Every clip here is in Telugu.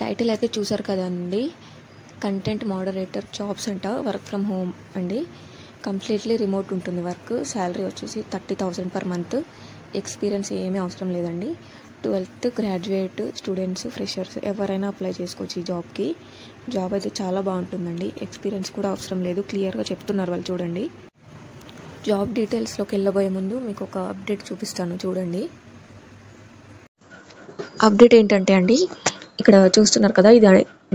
టైటిల్ అయితే చూసారు కదండి, కంటెంట్ మోడరేటర్ జాబ్స్ అంట, వర్క్ ఫ్రమ్ హోమ్ అండి. కంప్లీట్లీ రిమోట్ ఉంటుంది వర్క్. శాలరీ వచ్చేసి 30,000 పర్ మంత్. ఎక్స్పీరియన్స్ ఏమీ అవసరం లేదండి. 12th గ్రాడ్యుయేట్ స్టూడెంట్స్, ఫ్రెషర్స్ ఎవరైనా అప్లై చేసుకోవచ్చు ఈ జాబ్కి. జాబ్ అయితే చాలా బాగుంటుందండి. ఎక్స్పీరియన్స్ కూడా అవసరం లేదు, క్లియర్గా చెప్తున్నారు వాళ్ళు. చూడండి, జాబ్ డీటెయిల్స్లోకి వెళ్ళబోయే ముందు మీకు ఒక అప్డేట్ చూపిస్తాను, చూడండి. అప్డేట్ ఏంటంటే అండి, ఇక్కడ చూస్తున్నారు కదా, ఇది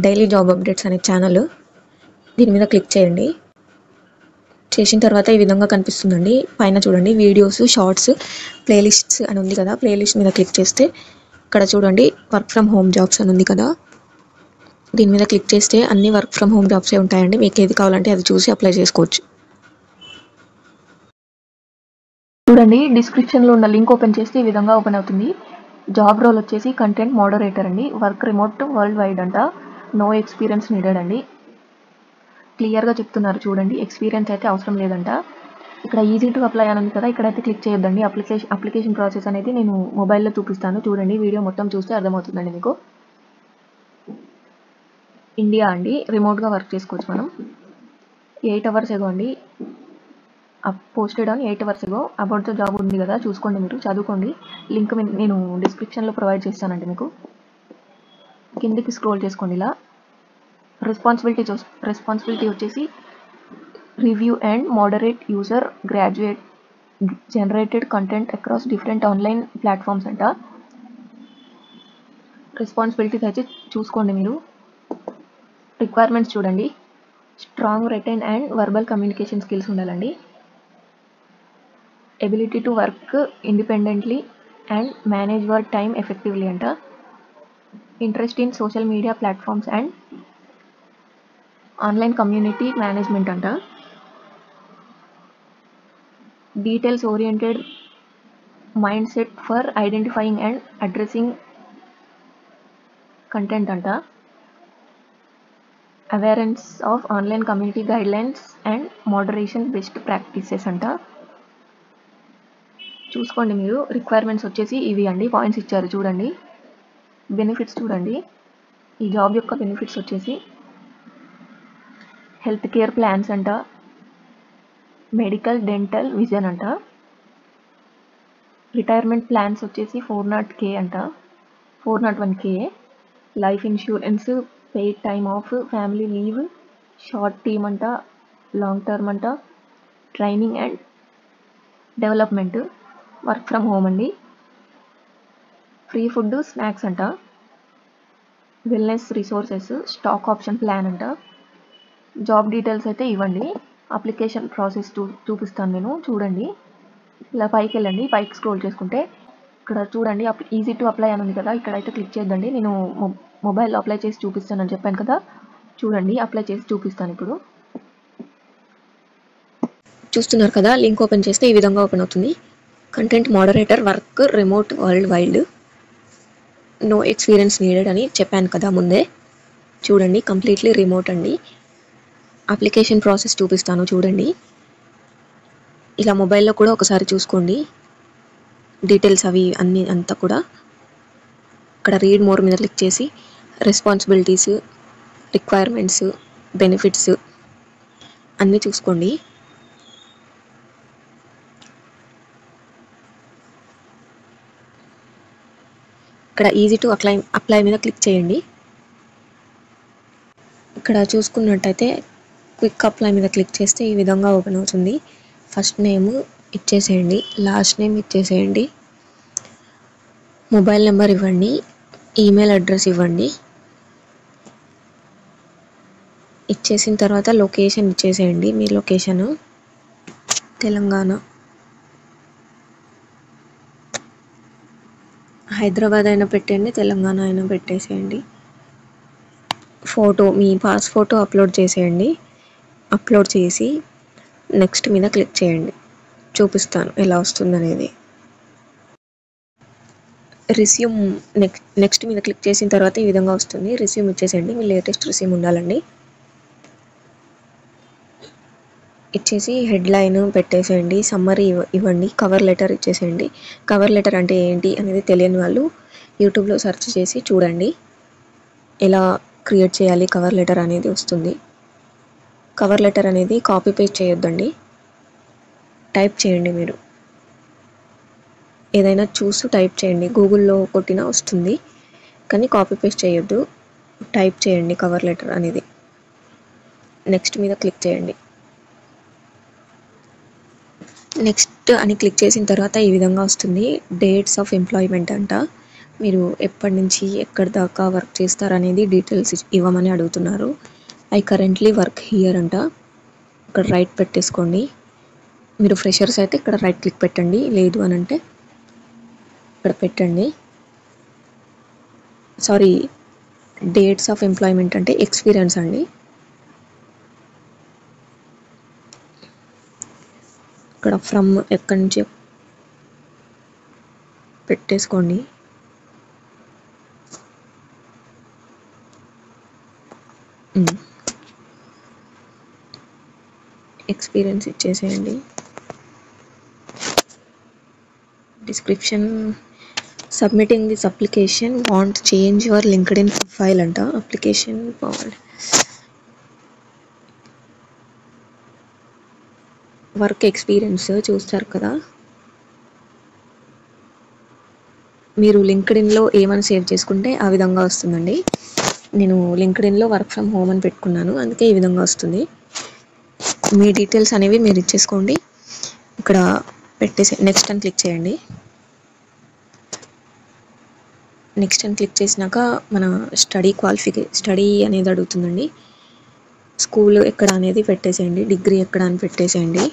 డైలీ జాబ్ అప్డేట్స్ అనే ఛానల్. దీని మీద క్లిక్ చేయండి. చేసిన తర్వాత ఈ విధంగా కనిపిస్తుందండి. పైన చూడండి, వీడియోస్, షార్ట్స్, ప్లేలిస్ట్స్ అని ఉంది కదా. ప్లేలిస్ట్ మీద క్లిక్ చేస్తే ఇక్కడ చూడండి, వర్క్ ఫ్రమ్ హోమ్ జాబ్స్ అని ఉంది కదా. దీని మీద క్లిక్ చేస్తే అన్ని వర్క్ ఫ్రమ్ హోమ్ జాబ్సే ఉంటాయండి. మీకు ఏది కావాలంటే అది చూసి అప్లై చేసుకోవచ్చు. చూడండి, డిస్క్రిప్షన్లో ఉన్న లింక్ ఓపెన్ చేస్తే ఈ విధంగా ఓపెన్ అవుతుంది. జాబ్ రోల్ వచ్చేసి కంటెంట్ మోడరేటర్ అండి. వర్క్ రిమోట్ వరల్డ్ వైడ్ అంట. నో ఎక్స్పీరియన్స్ నీడెడ్ అండి. క్లియర్గా చెప్తున్నారు చూడండి, ఎక్స్పీరియన్స్ అయితే అవసరం లేదంట. ఇక్కడ ఈజీ టు అప్లై అని ఉంది కదా, ఇక్కడైతే క్లిక్ చేయొద్దండి. అప్లికేషన్ ప్రాసెస్ అనేది నేను మొబైల్లో చూపిస్తాను, చూడండి. వీడియో మొత్తం చూస్తే అర్థమవుతుందండి మీకు. ఇండియా అండి, రిమోట్గా వర్క్ చేసుకోవచ్చు మనం. 8 hours ఎగో అండి, posted on 8 hours ago. About the job ఉంది కదా, చూసుకోండి, మీరు చదువుకోండి. లింక్ నేను డిస్క్రిప్షన్లో ప్రొవైడ్ చేస్తానండి మీకు. కిందికి స్క్రోల్ చేసుకోండి ఇలా. రెస్పాన్సిబిలిటీ వచ్చేసి review and moderate user graduate generated content across different online platforms అంట. రెస్పాన్సిబిలిటీస్ అయితే చూసుకోండి మీరు. రిక్వైర్మెంట్స్ చూడండి, strong written and verbal communication skills ఉండాలండి. Ability to work independently and manage your time effectively అంట. Interest in social media platforms and online community management అంట. Details oriented mind set for identifying and addressing content అంట. Awareness of online community guidelines and moderation best practices అంట. చూసుకోండి మీరు. రిక్వైర్మెంట్స్ వచ్చేసి ఇవి అండి, పాయింట్స్ ఇచ్చారు చూడండి. బెనిఫిట్స్ చూడండి, ఈ జాబ్ యొక్క బెనిఫిట్స్ వచ్చేసి హెల్త్ కేర్ ప్లాన్స్ అంట, మెడికల్, డెంటల్, విజన్ అంట. రిటైర్మెంట్ ప్లాన్స్ వచ్చేసి 401k అంట, 401k. Life insurance, paid time of, family leave, short term అంట, లాంగ్ టర్మ్ అంట. Training and development, work from home అండి. ఫ్రీ ఫుడ్, స్నాక్స్ అంట. Wellness resources, stock option plan అంట. జాబ్ డీటెయిల్స్ అయితే ఇవ్వండి. అప్లికేషన్ ప్రాసెస్ చూపిస్తాను నేను, చూడండి. ఇలా పైకి వెళ్ళండి, పైకి స్క్రోల్ చేసుకుంటే ఇక్కడ చూడండి, ఈజీ టు అప్లై అని ఉంది కదా, ఇక్కడైతే క్లిక్ చేద్దండి. నేను మొబైల్లో అప్లై చేసి చూపిస్తానని చెప్పాను కదా, చూడండి. అప్లై చేసి చూపిస్తాను ఇప్పుడు. చూస్తున్నారు కదా, లింక్ ఓపెన్ చేస్తే ఈ విధంగా ఓపెన్ అవుతుంది. Content moderator work remote world wide, no experience needed అని చెప్పాను కదా ముందే. చూడండి, కంప్లీట్లీ రిమోట్ అండి. అప్లికేషన్ ప్రాసెస్ చూపిస్తాను చూడండి. ఇలా మొబైల్లో కూడా ఒకసారి చూసుకోండి, డీటెయిల్స్ అవి అన్నీ అంతా కూడా. ఇక్కడ రీడ్ మోర్ మీద క్లిక్ చేసి రెస్పాన్సిబిలిటీస్, రిక్వైర్మెంట్స్, బెనిఫిట్స్ అన్నీ చూసుకోండి. ఇక్కడ ఈజీ టు అప్లై మీద క్లిక్ చేయండి. ఇక్కడ చూసుకున్నట్టయితే క్విక్ అప్లై మీద క్లిక్ చేస్తే ఈ విధంగా ఓపెన్ అవుతుంది. ఫస్ట్ నేమ్ ఇచ్చేసేయండి, లాస్ట్ నేమ్ ఇచ్చేసేయండి, మొబైల్ నెంబర్ ఇవ్వండి, ఈమెయిల్ అడ్రస్ ఇవ్వండి. ఇచ్చేసిన తర్వాత లొకేషన్ ఇచ్చేసేయండి. మీ లొకేషను తెలంగాణ, హైదరాబాద్ అయినా పెట్టండి, తెలంగాణ అయినా పెట్టేసేయండి. ఫోటో, మీ పాస్ ఫోటో అప్లోడ్ చేసేయండి. అప్లోడ్ చేసి నెక్స్ట్ మీద క్లిక్ చేయండి, చూపిస్తాను ఎలా వస్తుందనేది. రిస్యూమ్ నెక్స్ట్ మీద క్లిక్ చేసిన తర్వాత ఈ విధంగా వస్తుంది. రిస్యూమ్ ఇచ్చేసేయండి, మీ లేటెస్ట్ రిస్యూమ్ ఉండాలండి. ఇచ్చేసి హెడ్లైన్ పెట్టేసేయండి, సమ్మరీ ఇవ్వండి, కవర్ లెటర్ ఇచ్చేసేయండి. కవర్ లెటర్ అంటే ఏంటి అనేది తెలియని వాళ్ళు యూట్యూబ్లో సెర్చ్ చేసి చూడండి. ఎలా క్రియేట్ చేయాలి కవర్ లెటర్ అనేది వస్తుంది. కవర్ లెటర్ అనేది కాపీ పేస్ట్ చేయొద్దండి, టైప్ చేయండి. మీరు ఏదైనా చూసి టైప్ చేయండి, గూగుల్లో కొట్టినా వస్తుంది, కానీ కాపీ పేస్ట్ చేయొద్దు, టైప్ చేయండి కవర్ లెటర్ అనేది. నెక్స్ట్ మీద క్లిక్ చేయండి. నెక్స్ట్ అని క్లిక్ చేసిన తర్వాత ఈ విధంగా వస్తుంది. డేట్స్ ఆఫ్ ఎంప్లాయ్మెంట్ అంట, మీరు ఎప్పటి నుంచి ఎక్కడి దాకా వర్క్ చేస్తారనేది డీటెయిల్స్ ఇవ్వమని అడుగుతున్నారు. ఐ కరెంట్లీ వర్క్ హియర్ అంట, ఇక్కడ రైట్ పెట్టేసుకోండి. మీరు ఫ్రెషర్స్ అయితే ఇక్కడ రైట్ క్లిక్ పెట్టండి, లేదు అని అంటే ఇక్కడ పెట్టండి. సారీ, డేట్స్ ఆఫ్ ఎంప్లాయ్మెంట్ అంటే ఎక్స్పీరియన్స్ అండి. ఇక్కడ ఫ్రమ్ ఎక్కడి నుంచి పెట్టేసుకోండి. ఎక్స్పీరియన్స్ ఇచ్చేసేయండి. Description, submitting this application want change your LinkedIn profile అంట. అప్లికేషన్ వర్క్ ఎక్స్పీరియన్స్ చూస్తారు కదా, మీరు లింక్డ్ఇన్లో ఏమని సేవ్ చేసుకుంటే ఆ విధంగా వస్తుందండి. నేను లింక్డ్ఇన్లో వర్క్ ఫ్రమ్ హోమ్ అని పెట్టుకున్నాను, అందుకే ఈ విధంగా వస్తుంది. మీ డీటెయిల్స్ అనేవి మీరు ఇచ్చేసుకోండి, ఇక్కడ పెట్టేసి నెక్స్ట్ అని క్లిక్ చేయండి. నెక్స్ట్ అని క్లిక్ చేసినాక మన స్టడీ అనేది అడుగుతుందండి. స్కూల్ ఎక్కడ అనేది పెట్టేసేయండి, డిగ్రీ ఎక్కడ అని పెట్టేసేయండి.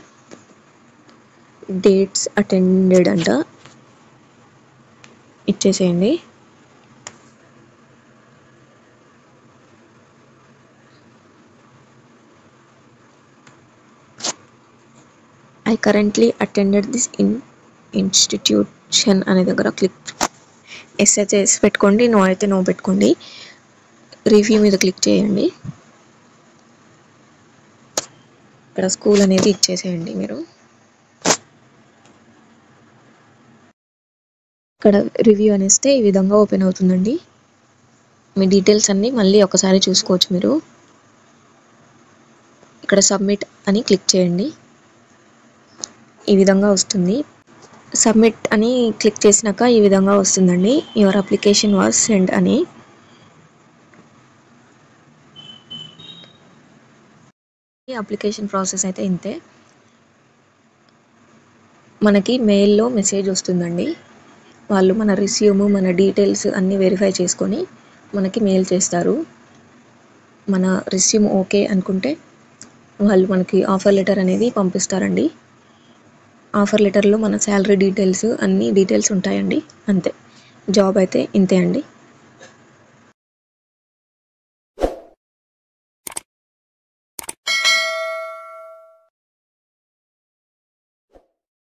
డేట్స్ అటెండెడ్ అంట, ఇచ్చేసేయండి. I currently attended this institution అనే దగ్గర క్లిక్ ఎస్ అయితే ఎస్ పెట్టుకోండి, నో అయితే నో పెట్టుకోండి. రివ్యూ మీద క్లిక్ చేయండి. ఇక్కడ స్కూల్ అనేది ఇచ్చేసేయండి. మీరు ఇక్కడ రివ్యూ అనేస్తే ఈ విధంగా ఓపెన్ అవుతుందండి. మీ డీటెయిల్స్ అన్నీ మళ్ళీ ఒకసారి చూసుకోవచ్చు మీరు. ఇక్కడ సబ్మిట్ అని క్లిక్ చేయండి, ఈ విధంగా వస్తుంది. సబ్మిట్ అని క్లిక్ చేసినాక ఈ విధంగా వస్తుందండి. యువర్ అప్లికేషన్ వాజ్ సెండ్ అని. ఈ అప్లికేషన్ ప్రాసెస్ అయితే ఇంతే. మనకి మెయిల్లో మెసేజ్ వస్తుందండి, వాళ్ళు మన రిస్యూమ్ మన డీటెయిల్స్ అన్నీ వెరిఫై చేసుకొని మనకి మెయిల్ చేస్తారు. మన రిస్యూమ్ ఓకే అనుకుంటే వాళ్ళు మనకి ఆఫర్ లెటర్ అనేది పంపిస్తారండి. ఆఫర్ లెటర్లో మన శాలరీ డీటెయిల్స్ అన్ని డీటెయిల్స్ ఉంటాయండి. అంతే, జాబ్ అయితే ఇంతే అండి.